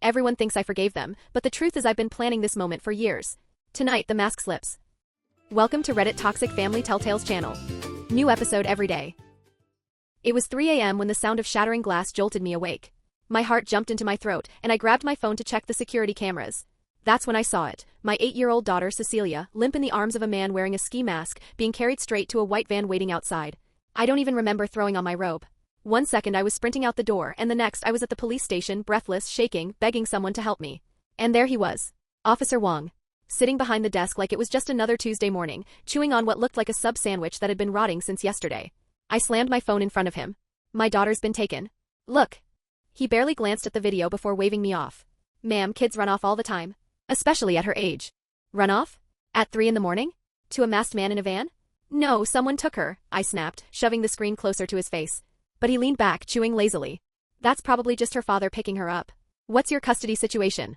Everyone thinks I forgave them, but the truth is I've been planning this moment for years. Tonight, the mask slips. Welcome to Reddit Toxic Family Telltales channel. New episode every day. It was 3 a.m. when the sound of shattering glass jolted me awake. My heart jumped into my throat, and I grabbed my phone to check the security cameras. That's when I saw it, my 8-year-old daughter Cecilia, limp in the arms of a man wearing a ski mask, being carried straight to a white van waiting outside. I don't even remember throwing on my robe. 1 second I was sprinting out the door, and the next I was at the police station, breathless, shaking, begging someone to help me. And there he was. Officer Wong. Sitting behind the desk like it was just another Tuesday morning, chewing on what looked like a sub sandwich that had been rotting since yesterday. I slammed my phone in front of him. My daughter's been taken. Look. He barely glanced at the video before waving me off. Ma'am, kids run off all the time. Especially at her age. Run off? At 3 in the morning? To a masked man in a van? No, someone took her, I snapped, shoving the screen closer to his face. But he leaned back, chewing lazily. That's probably just her father picking her up. What's your custody situation?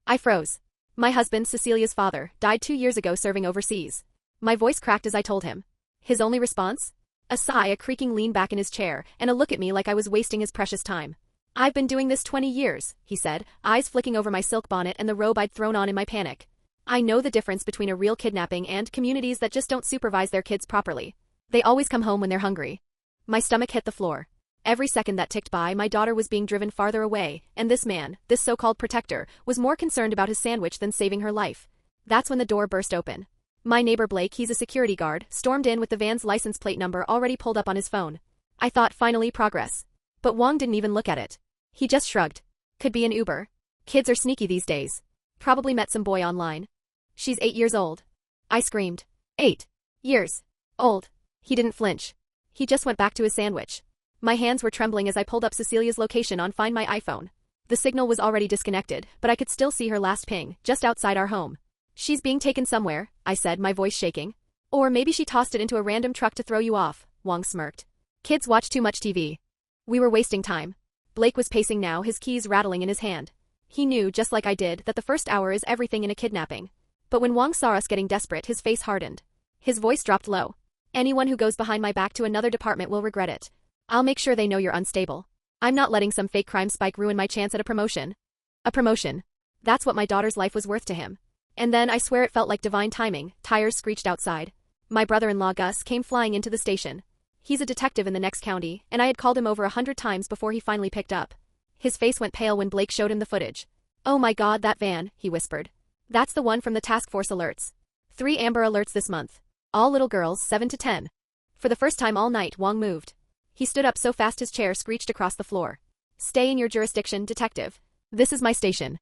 I froze. My husband, Cecilia's father, died 2 years ago serving overseas. My voice cracked as I told him. His only response? A sigh, a creaking lean back in his chair, and a look at me like I was wasting his precious time. I've been doing this 20 years, he said, eyes flicking over my silk bonnet and the robe I'd thrown on in my panic. I know the difference between a real kidnapping and communities that just don't supervise their kids properly. They always come home when they're hungry. My stomach hit the floor. Every second that ticked by, my daughter was being driven farther away, and this man, this so-called protector, was more concerned about his sandwich than saving her life. That's when the door burst open. My neighbor Blake, he's a security guard, stormed in with the van's license plate number already pulled up on his phone. I thought, finally, progress. But Wong didn't even look at it. He just shrugged. Could be an Uber. Kids are sneaky these days. Probably met some boy online. She's 8 years old. I screamed. 8 years old. He didn't flinch. He just went back to his sandwich. My hands were trembling as I pulled up Cecilia's location on Find My iPhone. The signal was already disconnected, but I could still see her last ping, just outside our home. She's being taken somewhere, I said, my voice shaking. Or maybe she tossed it into a random truck to throw you off, Wong smirked. Kids watch too much TV. We were wasting time. Blake was pacing now, his keys rattling in his hand. He knew, just like I did, that the first hour is everything in a kidnapping. But when Wong saw us getting desperate, his face hardened. His voice dropped low. Anyone who goes behind my back to another department will regret it. I'll make sure they know you're unstable. I'm not letting some fake crime spike ruin my chance at a promotion. A promotion. That's what my daughter's life was worth to him. And then, I swear it felt like divine timing, tires screeched outside. My brother-in-law Gus came flying into the station. He's a detective in the next county, and I had called him over 100 times before he finally picked up. His face went pale when Blake showed him the footage. Oh my god, that van, he whispered. That's the one from the task force alerts. 3 Amber alerts this month. All little girls, 7 to 10. For the first time all night, Wong moved. He stood up so fast his chair screeched across the floor. Stay in your jurisdiction, detective. This is my station.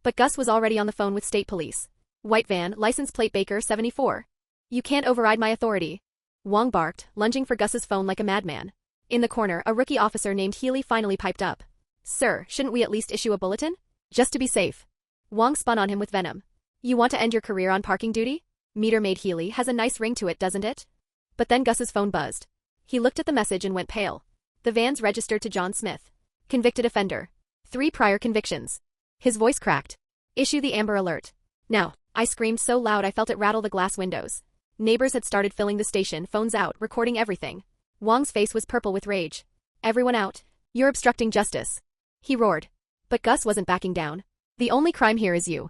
But Gus was already on the phone with state police. White van, license plate Baker 74. You can't override my authority. Wong barked, lunging for Gus's phone like a madman. In the corner, a rookie officer named Healy finally piped up. Sir, shouldn't we at least issue a bulletin? Just to be safe. Wong spun on him with venom. You want to end your career on parking duty? Meter maid Healy has a nice ring to it, doesn't it? But then Gus's phone buzzed. He looked at the message and went pale. The van's registered to John Smith. Convicted offender. 3 prior convictions. His voice cracked. Issue the Amber Alert. Now, I screamed so loud I felt it rattle the glass windows. Neighbors had started filling the station, phones out, recording everything. Wong's face was purple with rage. Everyone out. You're obstructing justice. He roared. But Gus wasn't backing down. The only crime here is you.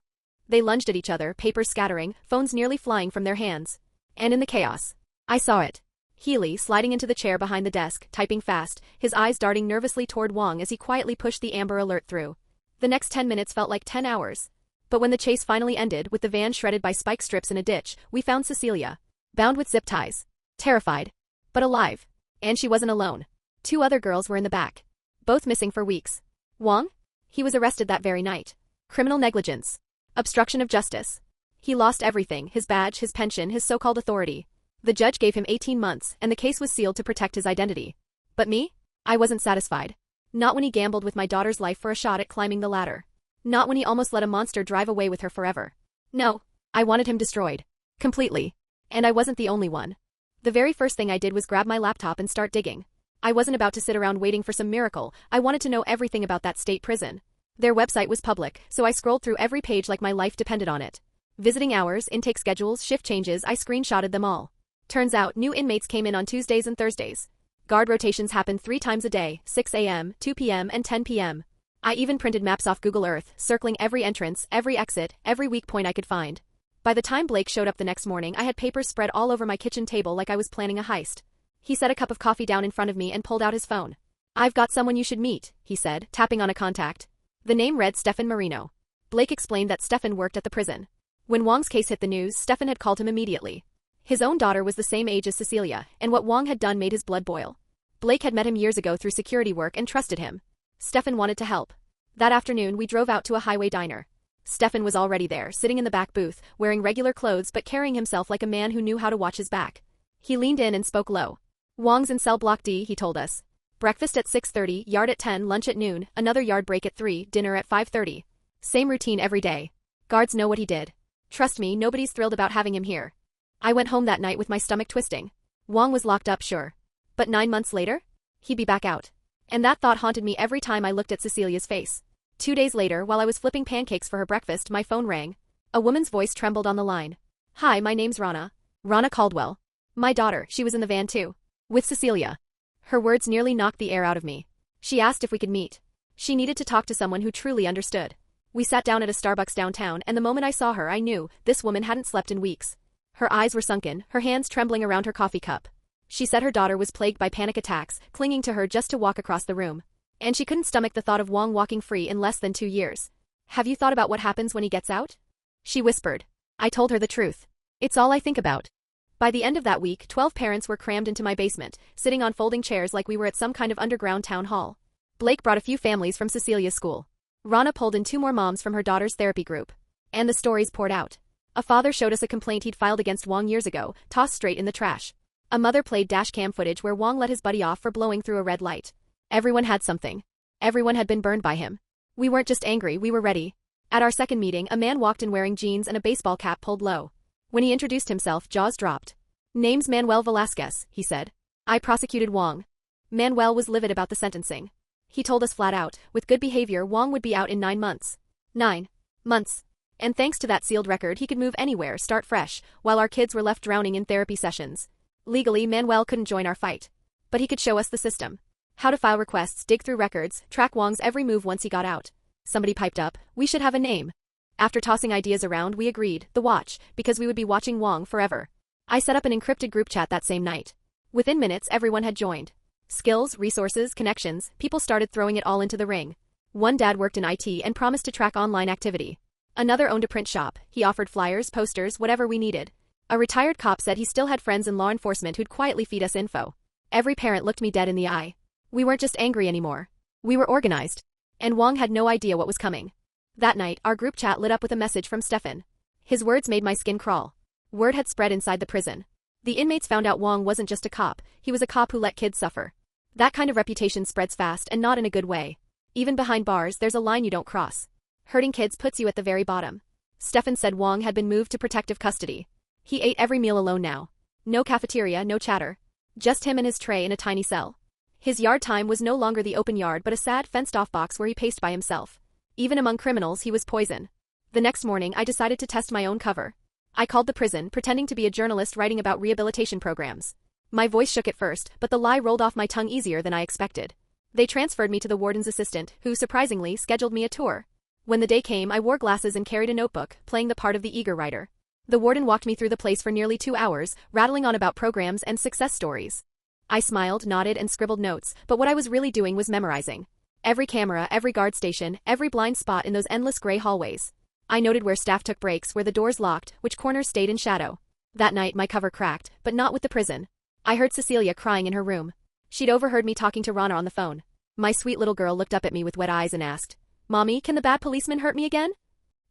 They lunged at each other, papers scattering, phones nearly flying from their hands. And in the chaos, I saw it. Healy, sliding into the chair behind the desk, typing fast, his eyes darting nervously toward Wong as he quietly pushed the Amber Alert through. The next 10 minutes felt like 10 hours. But when the chase finally ended, with the van shredded by spike strips in a ditch, we found Cecilia. Bound with zip ties. Terrified. But alive. And she wasn't alone. 2 other girls were in the back. Both missing for weeks. Wong? He was arrested that very night. Criminal negligence. Obstruction of justice. He lost everything, his badge, his pension, his so-called authority. The judge gave him 18 months, and the case was sealed to protect his identity. But me? I wasn't satisfied. Not when he gambled with my daughter's life for a shot at climbing the ladder. Not when he almost let a monster drive away with her forever. No, I wanted him destroyed. Completely. And I wasn't the only one. The very first thing I did was grab my laptop and start digging. I wasn't about to sit around waiting for some miracle, I wanted to know everything about that state prison. Their website was public, so I scrolled through every page like my life depended on it. Visiting hours, intake schedules, shift changes, I screenshotted them all. Turns out, new inmates came in on Tuesdays and Thursdays. Guard rotations happened 3 times a day, 6 a.m., 2 p.m., and 10 p.m. I even printed maps off Google Earth, circling every entrance, every exit, every weak point I could find. By the time Blake showed up the next morning, I had papers spread all over my kitchen table like I was planning a heist. He set a cup of coffee down in front of me and pulled out his phone. "I've got someone you should meet," he said, tapping on a contact. The name read Stefan Marino. Blake explained that Stefan worked at the prison. When Wong's case hit the news, Stefan had called him immediately. His own daughter was the same age as Cecilia, and what Wong had done made his blood boil. Blake had met him years ago through security work and trusted him. Stefan wanted to help. That afternoon, we drove out to a highway diner. Stefan was already there, sitting in the back booth, wearing regular clothes but carrying himself like a man who knew how to watch his back. He leaned in and spoke low. "Wong's in cell block D," he told us. "Breakfast at 6:30, yard at 10, lunch at noon, another yard break at 3, dinner at 5:30. Same routine every day. Guards know what he did. Trust me, nobody's thrilled about having him here." I went home that night with my stomach twisting. Wong was locked up, sure. But 9 months later? He'd be back out. And that thought haunted me every time I looked at Cecilia's face. 2 days later, while I was flipping pancakes for her breakfast, my phone rang. A woman's voice trembled on the line. "Hi, my name's Rana. Rana Caldwell. My daughter, she was in the van too. With Cecilia." Her words nearly knocked the air out of me. She asked if we could meet. She needed to talk to someone who truly understood. We sat down at a Starbucks downtown, and the moment I saw her, I knew this woman hadn't slept in weeks. Her eyes were sunken, her hands trembling around her coffee cup. She said her daughter was plagued by panic attacks, clinging to her just to walk across the room. And she couldn't stomach the thought of Wong walking free in less than 2 years. "Have you thought about what happens when he gets out?" she whispered. I told her the truth. "It's all I think about." By the end of that week, 12 parents were crammed into my basement, sitting on folding chairs like we were at some kind of underground town hall. Blake brought a few families from Cecilia's school. Rana pulled in 2 more moms from her daughter's therapy group. And the stories poured out. A father showed us a complaint he'd filed against Wong years ago, tossed straight in the trash. A mother played dashcam footage where Wong let his buddy off for blowing through a red light. Everyone had something. Everyone had been burned by him. We weren't just angry, we were ready. At our second meeting, a man walked in wearing jeans and a baseball cap pulled low. When he introduced himself, jaws dropped. "Name's Manuel Velasquez," he said. "I prosecuted Wong." Manuel was livid about the sentencing. He told us flat out, with good behavior, Wong would be out in 9 months. 9 months. And thanks to that sealed record, he could move anywhere, start fresh, while our kids were left drowning in therapy sessions. Legally, Manuel couldn't join our fight. But he could show us the system. How to file requests, dig through records, track Wong's every move once he got out. Somebody piped up, "We should have a name." After tossing ideas around, we agreed, The Watch, because we would be watching Wong forever. I set up an encrypted group chat that same night. Within minutes, everyone had joined. Skills, resources, connections, people started throwing it all into the ring. One dad worked in IT and promised to track online activity. Another owned a print shop. He offered flyers, posters, whatever we needed. A retired cop said he still had friends in law enforcement who'd quietly feed us info. Every parent looked me dead in the eye. We weren't just angry anymore. We were organized. And Wong had no idea what was coming. That night, our group chat lit up with a message from Stefan. His words made my skin crawl. Word had spread inside the prison. The inmates found out Wong wasn't just a cop, he was a cop who let kids suffer. That kind of reputation spreads fast and not in a good way. Even behind bars, there's a line you don't cross. Hurting kids puts you at the very bottom. Stefan said Wong had been moved to protective custody. He ate every meal alone now. No cafeteria, no chatter. Just him and his tray in a tiny cell. His yard time was no longer the open yard but a sad fenced-off box where he paced by himself. Even among criminals, he was poison. The next morning, I decided to test my own cover. I called the prison, pretending to be a journalist writing about rehabilitation programs. My voice shook at first, but the lie rolled off my tongue easier than I expected. They transferred me to the warden's assistant, who, surprisingly, scheduled me a tour. When the day came, I wore glasses and carried a notebook, playing the part of the eager writer. The warden walked me through the place for nearly 2 hours, rattling on about programs and success stories. I smiled, nodded, and scribbled notes, but what I was really doing was memorizing. Every camera, every guard station, every blind spot in those endless gray hallways. I noted where staff took breaks, where the doors locked, which corners stayed in shadow. That night, my cover cracked, but not with the prison. I heard Cecilia crying in her room. She'd overheard me talking to Rana on the phone. My sweet little girl looked up at me with wet eyes and asked, "Mommy, can the bad policeman hurt me again?"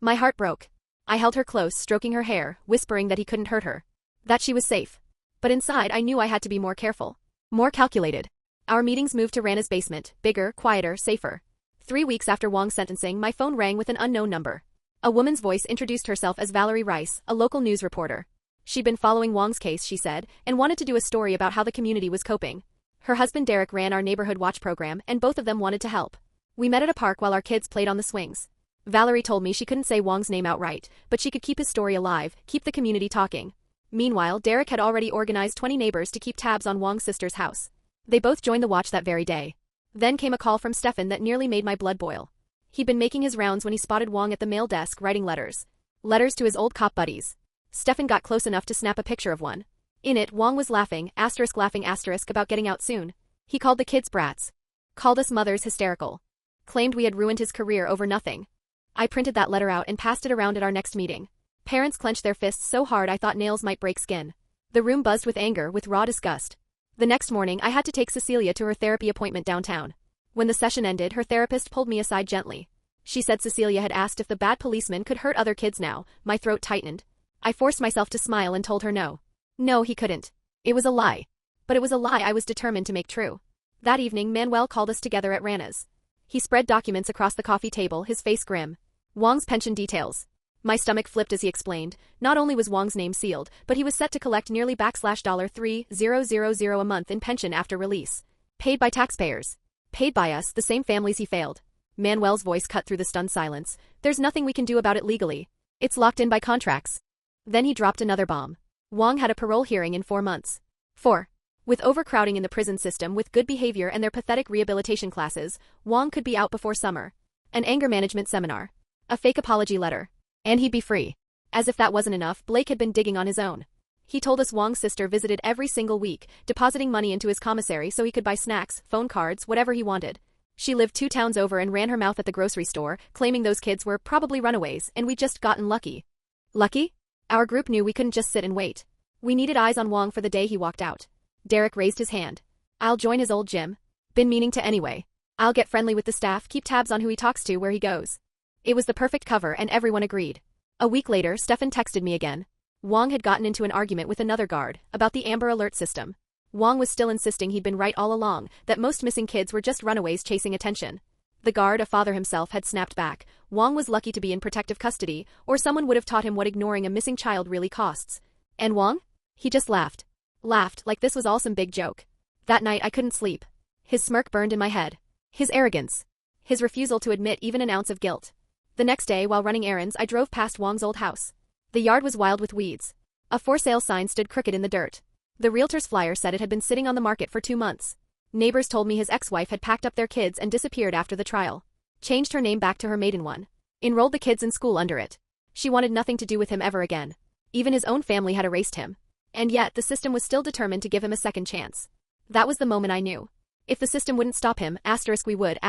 My heart broke. I held her close, stroking her hair, whispering that he couldn't hurt her. That she was safe. But inside, I knew I had to be more careful. More calculated. Our meetings moved to Rana's basement, bigger, quieter, safer. 3 weeks after Wong's sentencing, my phone rang with an unknown number. A woman's voice introduced herself as Valerie Rice, a local news reporter. She'd been following Wong's case, she said, and wanted to do a story about how the community was coping. Her husband Derek ran our neighborhood watch program, and both of them wanted to help. We met at a park while our kids played on the swings. Valerie told me she couldn't say Wong's name outright, but she could keep his story alive, keep the community talking. Meanwhile, Derek had already organized 20 neighbors to keep tabs on Wong's sister's house. They both joined the watch that very day. Then came a call from Stefan that nearly made my blood boil. He'd been making his rounds when he spotted Wong at the mail desk writing letters. Letters to his old cop buddies. Stefan got close enough to snap a picture of one. In it, Wong was laughing about getting out soon. He called the kids brats. Called us mothers hysterical. Claimed we had ruined his career over nothing. I printed that letter out and passed it around at our next meeting. Parents clenched their fists so hard I thought nails might break skin. The room buzzed with anger, with raw disgust. The next morning, I had to take Cecilia to her therapy appointment downtown. When the session ended, her therapist pulled me aside gently. She said Cecilia had asked if the bad policeman could hurt other kids now. My throat tightened. I forced myself to smile and told her no. No, he couldn't. It was a lie. But it was a lie I was determined to make true. That evening, Manuel called us together at Rana's. He spread documents across the coffee table, his face grim. Wong's pension details. My stomach flipped as he explained. Not only was Wong's name sealed, but he was set to collect nearly $3,000 a month in pension after release. Paid by taxpayers. Paid by us, the same families he failed. Manuel's voice cut through the stunned silence. There's nothing we can do about it legally. It's locked in by contracts. Then he dropped another bomb. Wong had a parole hearing in 4 months. 4. With overcrowding in the prison system with good behavior and their pathetic rehabilitation classes, Wong could be out before summer. An anger management seminar. A fake apology letter. And he'd be free. As if that wasn't enough, Blake had been digging on his own. He told us Wong's sister visited every single week, depositing money into his commissary so he could buy snacks, phone cards, whatever he wanted. She lived 2 towns over and ran her mouth at the grocery store, claiming those kids were probably runaways and we'd just gotten lucky. Lucky? Our group knew we couldn't just sit and wait. We needed eyes on Wong for the day he walked out. Derek raised his hand. I'll join his old gym. Been meaning to anyway. I'll get friendly with the staff, keep tabs on who he talks to, where he goes. It was the perfect cover and everyone agreed. A week later, Stefan texted me again. Wong had gotten into an argument with another guard about the Amber Alert system. Wong was still insisting he'd been right all along, that most missing kids were just runaways chasing attention. The guard, a father himself, had snapped back. Wong was lucky to be in protective custody, or someone would have taught him what ignoring a missing child really costs. And Wong? He just laughed. Laughed like this was all some big joke. That night I couldn't sleep. His smirk burned in my head. His arrogance. His refusal to admit even an ounce of guilt. The next day, while running errands, I drove past Wong's old house. The yard was wild with weeds. A for sale sign stood crooked in the dirt. The realtor's flyer said it had been sitting on the market for 2 months. Neighbors told me his ex-wife had packed up their kids and disappeared after the trial. Changed her name back to her maiden one. Enrolled the kids in school under it. She wanted nothing to do with him ever again. Even his own family had erased him. And yet, the system was still determined to give him a second chance. That was the moment I knew. If the system wouldn't stop him, we would,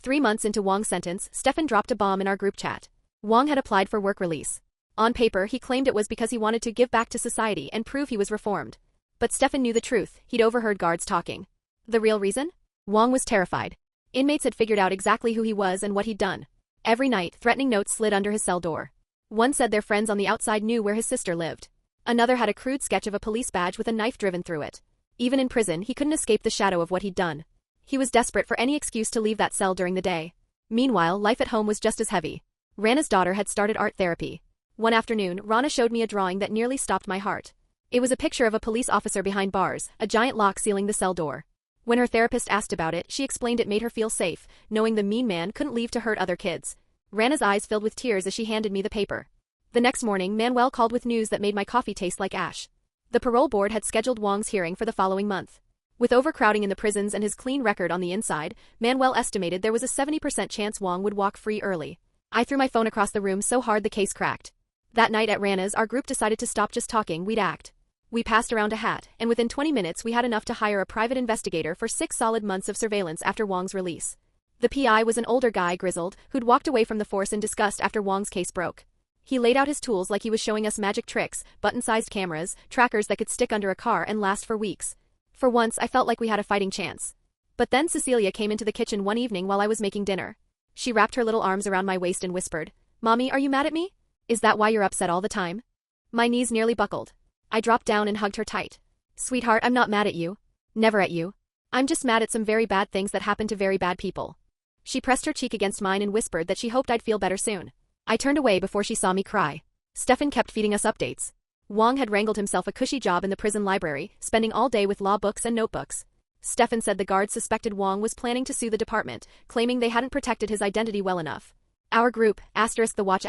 3 months into Wong's sentence, Stefan dropped a bomb in our group chat. Wong had applied for work release. On paper, he claimed it was because he wanted to give back to society and prove he was reformed. But Stefan knew the truth. He'd overheard guards talking. The real reason? Wong was terrified. Inmates had figured out exactly who he was and what he'd done. Every night, threatening notes slid under his cell door. One said their friends on the outside knew where his sister lived. Another had a crude sketch of a police badge with a knife driven through it. Even in prison, he couldn't escape the shadow of what he'd done. He was desperate for any excuse to leave that cell during the day. Meanwhile, life at home was just as heavy. Rana's daughter had started art therapy. One afternoon, Rana showed me a drawing that nearly stopped my heart. It was a picture of a police officer behind bars, a giant lock sealing the cell door. When her therapist asked about it, she explained it made her feel safe, knowing the mean man couldn't leave to hurt other kids. Rana's eyes filled with tears as she handed me the paper. The next morning, Manuel called with news that made my coffee taste like ash. The parole board had scheduled Wong's hearing for the following month. With overcrowding in the prisons and his clean record on the inside, Manuel estimated there was a 70% chance Wong would walk free early. I threw my phone across the room so hard the case cracked. That night at Rana's, our group decided to stop just talking, we'd act. We passed around a hat, and within 20 minutes we had enough to hire a private investigator for 6 solid months of surveillance after Wong's release. The PI was an older guy, grizzled, who'd walked away from the force in disgust after Wong's case broke. He laid out his tools like he was showing us magic tricks, button-sized cameras, trackers that could stick under a car and last for weeks. For once, I felt like we had a fighting chance. But then Cecilia came into the kitchen one evening while I was making dinner. She wrapped her little arms around my waist and whispered, "Mommy, are you mad at me? Is that why you're upset all the time?" My knees nearly buckled. I dropped down and hugged her tight. "Sweetheart, I'm not mad at you. Never at you. I'm just mad at some very bad things that happen to very bad people." She pressed her cheek against mine and whispered that she hoped I'd feel better soon. I turned away before she saw me cry. Stefan kept feeding us updates. Wong had wrangled himself a cushy job in the prison library, spending all day with law books and notebooks. Stefan said the guards suspected Wong was planning to sue the department, claiming they hadn't protected his identity well enough. Our group, the watch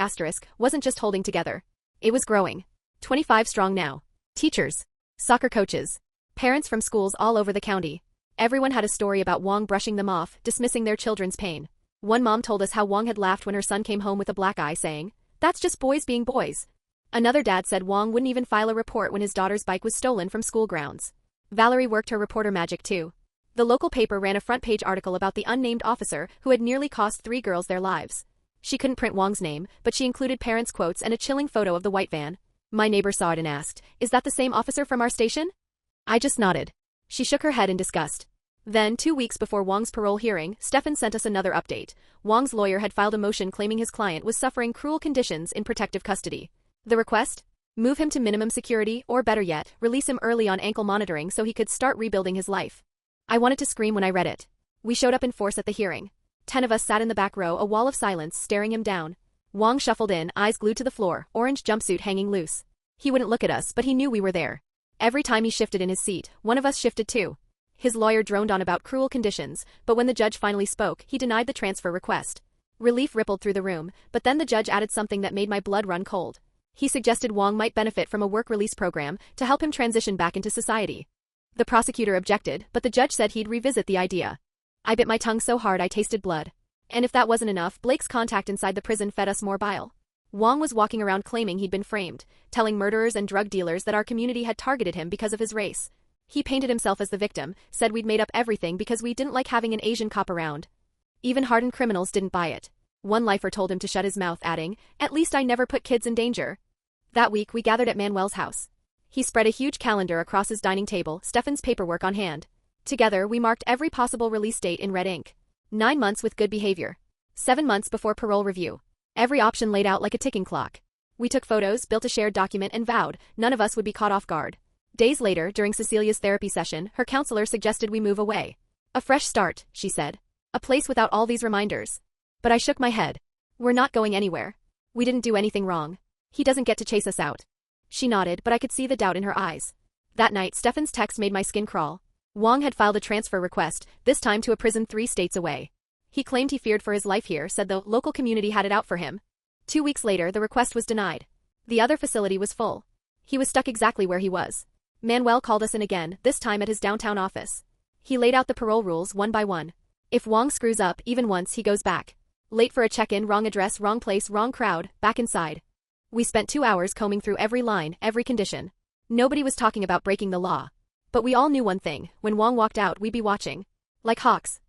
wasn't just holding together. It was growing. 25 strong now. Teachers, soccer coaches, parents from schools all over the county. Everyone had a story about Wong brushing them off, dismissing their children's pain. One mom told us how Wong had laughed when her son came home with a black eye, saying, "That's just boys being boys." Another dad said Wong wouldn't even file a report when his daughter's bike was stolen from school grounds. Valerie worked her reporter magic too. The local paper ran a front-page article about the unnamed officer who had nearly cost 3 girls their lives. She couldn't print Wong's name, but she included parents' quotes and a chilling photo of the white van. My neighbor saw it and asked, "Is that the same officer from our station?" I just nodded. She shook her head in disgust. Then, 2 weeks before Wong's parole hearing, Stefan sent us another update. Wong's lawyer had filed a motion claiming his client was suffering cruel conditions in protective custody. The request? Move him to minimum security, or better yet, release him early on ankle monitoring so he could start rebuilding his life. I wanted to scream when I read it. We showed up in force at the hearing. 10 of us sat in the back row, a wall of silence, staring him down. Wong shuffled in, eyes glued to the floor, orange jumpsuit hanging loose. He wouldn't look at us, but he knew we were there. Every time he shifted in his seat, one of us shifted too. His lawyer droned on about cruel conditions, but when the judge finally spoke, he denied the transfer request. Relief rippled through the room, but then the judge added something that made my blood run cold. He suggested Wong might benefit from a work release program to help him transition back into society. The prosecutor objected, but the judge said he'd revisit the idea. I bit my tongue so hard I tasted blood. And if that wasn't enough, Blake's contact inside the prison fed us more bile. Wong was walking around claiming he'd been framed, telling murderers and drug dealers that our community had targeted him because of his race. He painted himself as the victim, said we'd made up everything because we didn't like having an Asian cop around. Even hardened criminals didn't buy it. One lifer told him to shut his mouth, adding, "At least I never put kids in danger." That week, we gathered at Manuel's house. He spread a huge calendar across his dining table, Stefan's paperwork on hand. Together, we marked every possible release date in red ink. 9 months with good behavior. 7 months before parole review. Every option laid out like a ticking clock. We took photos, built a shared document, and vowed none of us would be caught off guard. Days later, during Cecilia's therapy session, her counselor suggested we move away. "A fresh start," she said. "A place without all these reminders." But I shook my head. "We're not going anywhere. We didn't do anything wrong. He doesn't get to chase us out." She nodded, but I could see the doubt in her eyes. That night, Stefan's text made my skin crawl. Wong had filed a transfer request, this time to a prison 3 states away. He claimed he feared for his life here, said the local community had it out for him. 2 weeks later, the request was denied. The other facility was full. He was stuck exactly where he was. Manuel called us in again, this time at his downtown office. He laid out the parole rules one by one. If Wong screws up even once, he goes back. Late for a check-in, wrong address, wrong place, wrong crowd, back inside. We spent 2 hours combing through every line, every condition. Nobody was talking about breaking the law. But we all knew one thing: when Wong walked out, we'd be watching. Like hawks.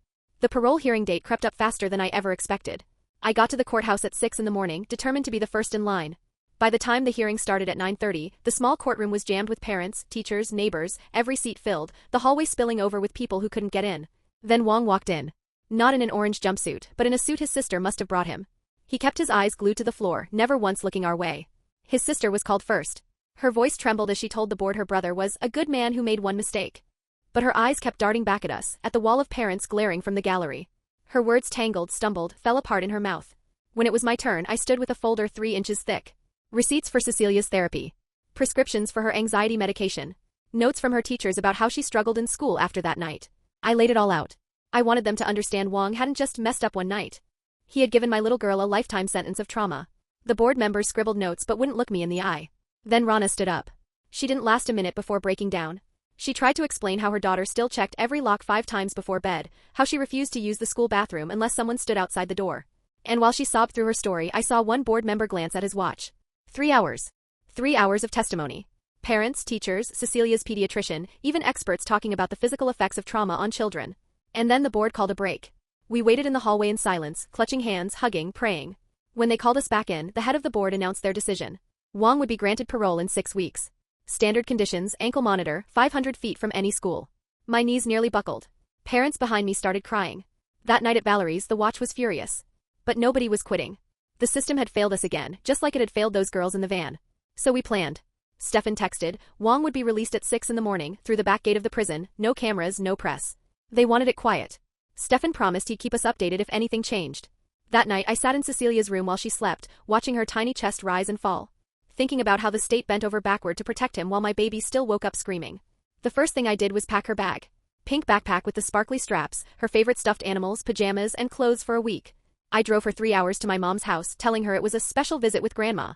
The parole hearing date crept up faster than I ever expected. I got to the courthouse at 6 in the morning, determined to be the first in line. By the time the hearing started at 9:30, the small courtroom was jammed with parents, teachers, neighbors, every seat filled, the hallway spilling over with people who couldn't get in. Then Wong walked in. Not in an orange jumpsuit, but in a suit his sister must have brought him. He kept his eyes glued to the floor, never once looking our way. His sister was called first. Her voice trembled as she told the board her brother was a good man who made one mistake. But her eyes kept darting back at us, at the wall of parents glaring from the gallery. Her words tangled, stumbled, fell apart in her mouth. When it was my turn, I stood with a folder 3 inches thick. Receipts for Cecilia's therapy. Prescriptions for her anxiety medication. Notes from her teachers about how she struggled in school after that night. I laid it all out. I wanted them to understand Wong hadn't just messed up one night. He had given my little girl a lifetime sentence of trauma. The board members scribbled notes but wouldn't look me in the eye. Then Rana stood up. She didn't last a minute before breaking down. She tried to explain how her daughter still checked every lock 5 times before bed, how she refused to use the school bathroom unless someone stood outside the door. And while she sobbed through her story, I saw one board member glance at his watch. 3 hours. 3 hours of testimony. Parents, teachers, Cecilia's pediatrician, even experts talking about the physical effects of trauma on children. And then the board called a break. We waited in the hallway in silence, clutching hands, hugging, praying. When they called us back in, the head of the board announced their decision. Wong would be granted parole in 6 weeks. Standard conditions, ankle monitor, 500 feet from any school. My knees nearly buckled. Parents behind me started crying. That night at Valerie's, the watch was furious. But nobody was quitting. The system had failed us again, just like it had failed those girls in the van. So we planned. Stefan texted, Wong would be released at 6 in the morning, through the back gate of the prison, no cameras, no press. They wanted it quiet. Stefan promised he'd keep us updated if anything changed. That night I sat in Cecilia's room while she slept, watching her tiny chest rise and fall. Thinking about how the state bent over backward to protect him while my baby still woke up screaming. The first thing I did was pack her bag. Pink backpack with the sparkly straps, her favorite stuffed animals, pajamas, and clothes for a week. I drove her 3 hours to my mom's house, telling her it was a special visit with Grandma.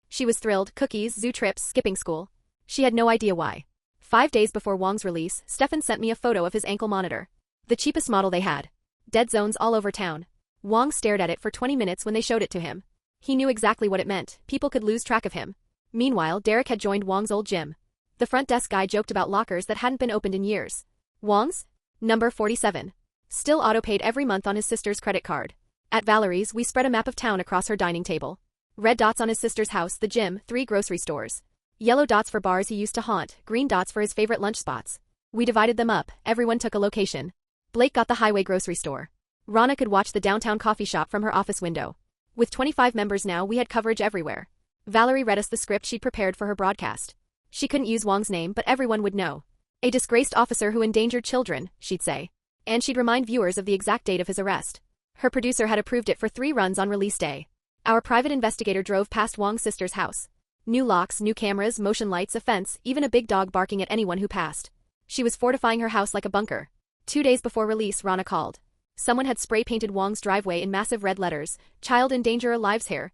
She was thrilled, cookies, zoo trips, skipping school. She had no idea why. 5 days before Wong's release, Stefan sent me a photo of his ankle monitor. The cheapest model they had. Dead zones all over town. Wang stared at it for 20 minutes when they showed it to him. He knew exactly what it meant. People could lose track of him. Meanwhile, Derek had joined Wang's old gym. The front desk guy joked about lockers that hadn't been opened in years. Wang's? Number 47. Still auto-paid every month on his sister's credit card. At Valerie's, we spread a map of town across her dining table. Red dots on his sister's house, the gym, 3 grocery stores. Yellow dots for bars he used to haunt, green dots for his favorite lunch spots. We divided them up, everyone took a location. Blake got the highway grocery store. Rana could watch the downtown coffee shop from her office window. With 25 members now, we had coverage everywhere. Valerie read us the script she'd prepared for her broadcast. She couldn't use Wang's name, but everyone would know. A disgraced officer who endangered children, she'd say. And she'd remind viewers of the exact date of his arrest. Her producer had approved it for 3 runs on release day. Our private investigator drove past Wang's sister's house. New locks, new cameras, motion lights, a fence, even a big dog barking at anyone who passed. She was fortifying her house like a bunker. 2 days before release, Rana called. Someone had spray-painted Wang's driveway in massive red letters, "Child in danger, lives here."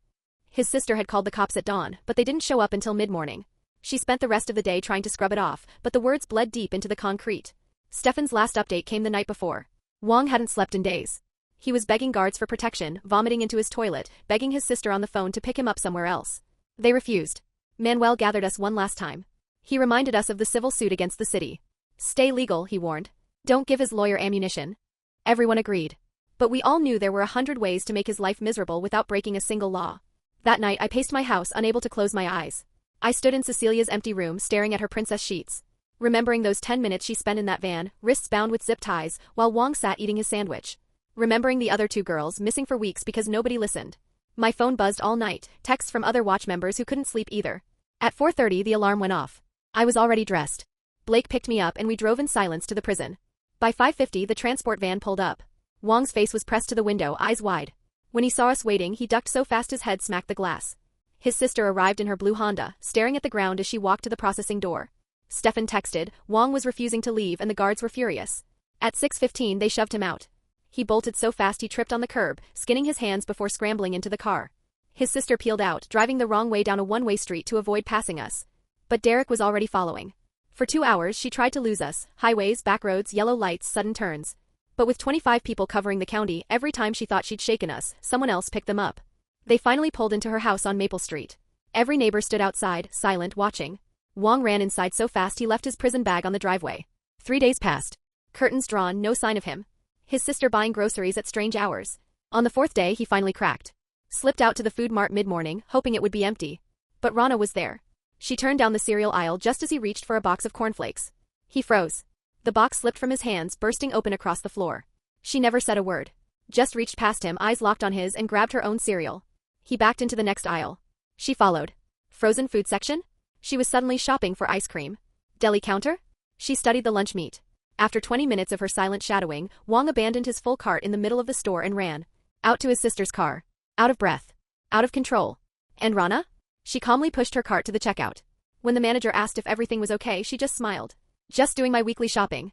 His sister had called the cops at dawn, but they didn't show up until mid-morning. She spent the rest of the day trying to scrub it off, but the words bled deep into the concrete. Stefan's last update came the night before. Wang hadn't slept in days. He was begging guards for protection, vomiting into his toilet, begging his sister on the phone to pick him up somewhere else. They refused. Manuel gathered us one last time. He reminded us of the civil suit against the city. Stay legal, he warned. Don't give his lawyer ammunition. Everyone agreed. But we all knew there were 100 ways to make his life miserable without breaking a single law. That night I paced my house, unable to close my eyes. I stood in Cecilia's empty room staring at her princess sheets. Remembering those 10 minutes she spent in that van, wrists bound with zip ties, while Wang sat eating his sandwich. Remembering the other 2 girls, missing for weeks because nobody listened. My phone buzzed all night, texts from other watch members who couldn't sleep either. At 4:30 the alarm went off. I was already dressed. Blake picked me up and we drove in silence to the prison. By 5:50 the transport van pulled up. Wang's face was pressed to the window, eyes wide. When he saw us waiting, he ducked so fast his head smacked the glass. His sister arrived in her blue Honda, staring at the ground as she walked to the processing door. Stefan texted, Wang was refusing to leave and the guards were furious. At 6:15 they shoved him out. He bolted so fast he tripped on the curb, skinning his hands before scrambling into the car. His sister peeled out, driving the wrong way down a one-way street to avoid passing us. But Derek was already following. For 2 hours she tried to lose us, highways, back roads, yellow lights, sudden turns. But with 25 people covering the county, every time she thought she'd shaken us, someone else picked them up. They finally pulled into her house on Maple Street. Every neighbor stood outside, silent, watching. Wang ran inside so fast he left his prison bag on the driveway. 3 days passed. Curtains drawn, no sign of him. His sister buying groceries at strange hours. On the 4th day he finally cracked. Slipped out to the food mart mid-morning, hoping it would be empty. But Rana was there. She turned down the cereal aisle just as he reached for a box of cornflakes. He froze. The box slipped from his hands, bursting open across the floor. She never said a word. Just reached past him, eyes locked on his, and grabbed her own cereal. He backed into the next aisle. She followed. Frozen food section? She was suddenly shopping for ice cream. Deli counter? She studied the lunch meat. After 20 minutes of her silent shadowing, Wang abandoned his full cart in the middle of the store and ran. Out to his sister's car. Out of breath. Out of control. And Rana? She calmly pushed her cart to the checkout. When the manager asked if everything was okay, she just smiled. Just doing my weekly shopping.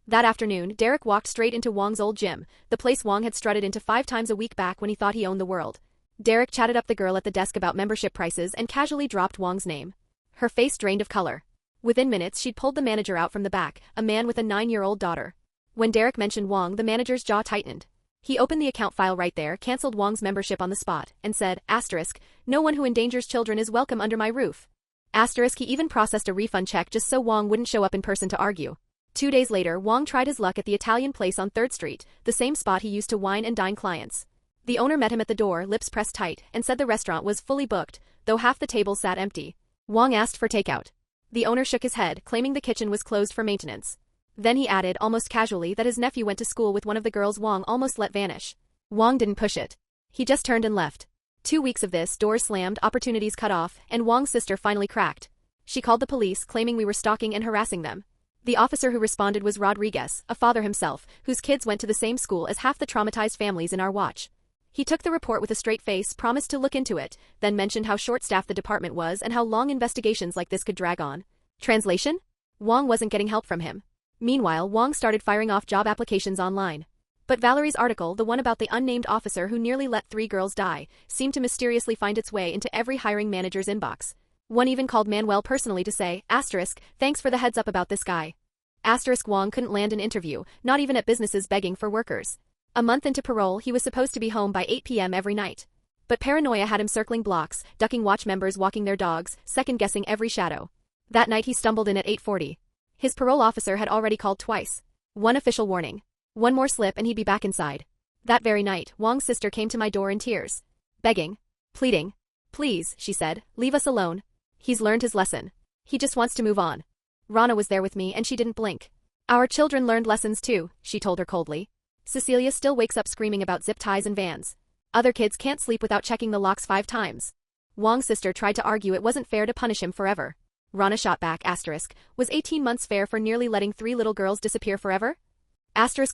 That afternoon, Derek walked straight into Wang's old gym, the place Wang had strutted into 5 times a week back when he thought he owned the world. Derek chatted up the girl at the desk about membership prices and casually dropped Wang's name. Her face drained of color. Within minutes she'd pulled the manager out from the back, a man with a 9-year-old daughter. When Derek mentioned Wang, the manager's jaw tightened. He opened the account file right there, canceled Wang's membership on the spot, and said, asterisk, no one who endangers children is welcome under my roof. Asterisk, he even processed a refund check just so Wang wouldn't show up in person to argue. 2 days later, Wang tried his luck at the Italian place on 3rd Street, the same spot he used to wine and dine clients. The owner met him at the door, lips pressed tight, and said the restaurant was fully booked, though half the tables sat empty. Wang asked for takeout. The owner shook his head, claiming the kitchen was closed for maintenance. Then he added, almost casually, that his nephew went to school with one of the girls Wang almost let vanish. Wang didn't push it. He just turned and left. 2 weeks of this, doors slammed, opportunities cut off, and Wang's sister finally cracked. She called the police, claiming we were stalking and harassing them. The officer who responded was Rodriguez, a father himself, whose kids went to the same school as half the traumatized families in our watch. He took the report with a straight face, promised to look into it, then mentioned how short-staffed the department was and how long investigations like this could drag on. Translation? Wang wasn't getting help from him. Meanwhile, Wang started firing off job applications online. But Valerie's article, the one about the unnamed officer who nearly let 3 girls die, seemed to mysteriously find its way into every hiring manager's inbox. One even called Manuel personally to say, asterisk, thanks for the heads up about this guy. Asterisk, Wang couldn't land an interview, not even at businesses begging for workers. A month into parole, he was supposed to be home by 8 p.m. every night. But paranoia had him circling blocks, ducking watch members walking their dogs, second-guessing every shadow. That night he stumbled in at 8:40. His parole officer had already called twice. One official warning. One more slip and he'd be back inside. That very night, Wong's sister came to my door in tears. Begging. Pleading. Please, she said, leave us alone. He's learned his lesson. He just wants to move on. Rana was there with me and she didn't blink. Our children learned lessons too, she told her coldly. Cecilia still wakes up screaming about zip ties and vans. Other kids can't sleep without checking the locks 5 times. Wong's sister tried to argue it wasn't fair to punish him forever. Rana shot back, was 18 months fair for nearly letting 3 little girls disappear forever?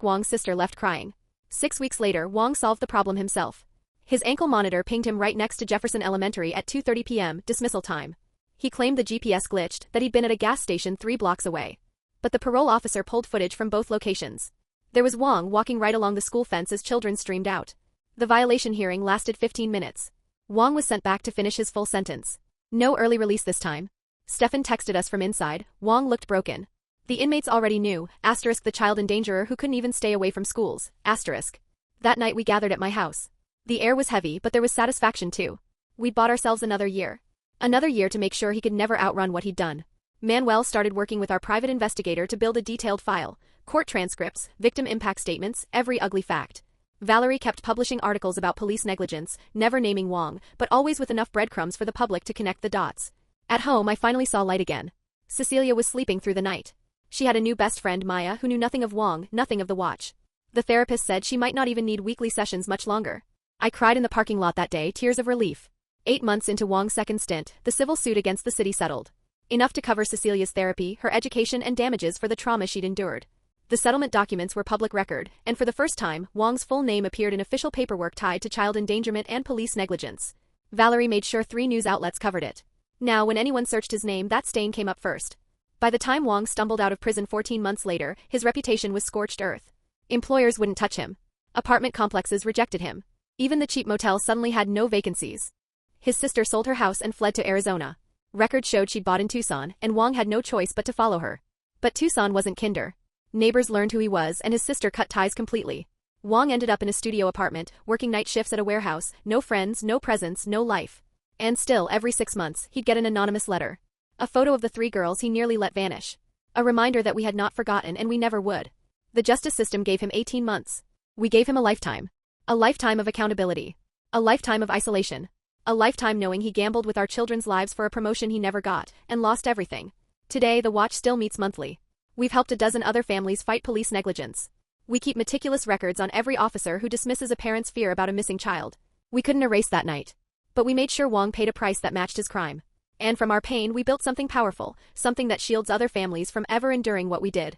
Wong's sister left crying. 6 weeks later, Wong solved the problem himself. His ankle monitor pinged him right next to Jefferson Elementary at 2:30 p.m., dismissal time. He claimed the GPS glitched, that he'd been at a gas station 3 blocks away. But the parole officer pulled footage from both locations. There was Wong walking right along the school fence as children streamed out. The violation hearing lasted 15 minutes. Wong was sent back to finish his full sentence. No early release this time. Stefan texted us from inside. Wong looked broken. The inmates already knew, the child endangerer who couldn't even stay away from schools, That night we gathered at my house. The air was heavy, but there was satisfaction too. We'd bought ourselves another year. Another year to make sure he could never outrun what he'd done. Manuel started working with our private investigator to build a detailed file. Court transcripts, victim impact statements, every ugly fact. Valerie kept publishing articles about police negligence, never naming Wong, but always with enough breadcrumbs for the public to connect the dots. At home I finally saw light again. Cecilia was sleeping through the night. She had a new best friend, Maya, who knew nothing of Wong, nothing of the watch. The therapist said she might not even need weekly sessions much longer. I cried in the parking lot that day, tears of relief. 8 months into Wong's second stint, the civil suit against the city settled. Enough to cover Cecilia's therapy, her education and damages for the trauma she'd endured. The settlement documents were public record, and for the first time, Wong's full name appeared in official paperwork tied to child endangerment and police negligence. Valerie made sure 3 news outlets covered it. Now when anyone searched his name, that stain came up first. By the time Wong stumbled out of prison 14 months later, his reputation was scorched earth. Employers wouldn't touch him. Apartment complexes rejected him. Even the cheap motel suddenly had no vacancies. His sister sold her house and fled to Arizona. Records showed she'd bought in Tucson, and Wong had no choice but to follow her. But Tucson wasn't kinder. Neighbors learned who he was, and his sister cut ties completely. Wong ended up in a studio apartment, working night shifts at a warehouse, no friends, no presence, no life. And still, every 6 months, he'd get an anonymous letter. A photo of the 3 girls he nearly let vanish. A reminder that we had not forgotten and we never would. The justice system gave him 18 months. We gave him a lifetime. A lifetime of accountability. A lifetime of isolation. A lifetime knowing he gambled with our children's lives for a promotion he never got, and lost everything. Today, the watch still meets monthly. We've helped a dozen other families fight police negligence. We keep meticulous records on every officer who dismisses a parent's fear about a missing child. We couldn't erase that night. But we made sure Wong paid a price that matched his crime. And from our pain we built something powerful, something that shields other families from ever enduring what we did.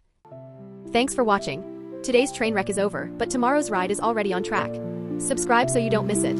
Thanks for watching. Today's train wreck is over, but tomorrow's ride is already on track. Subscribe so you don't miss it.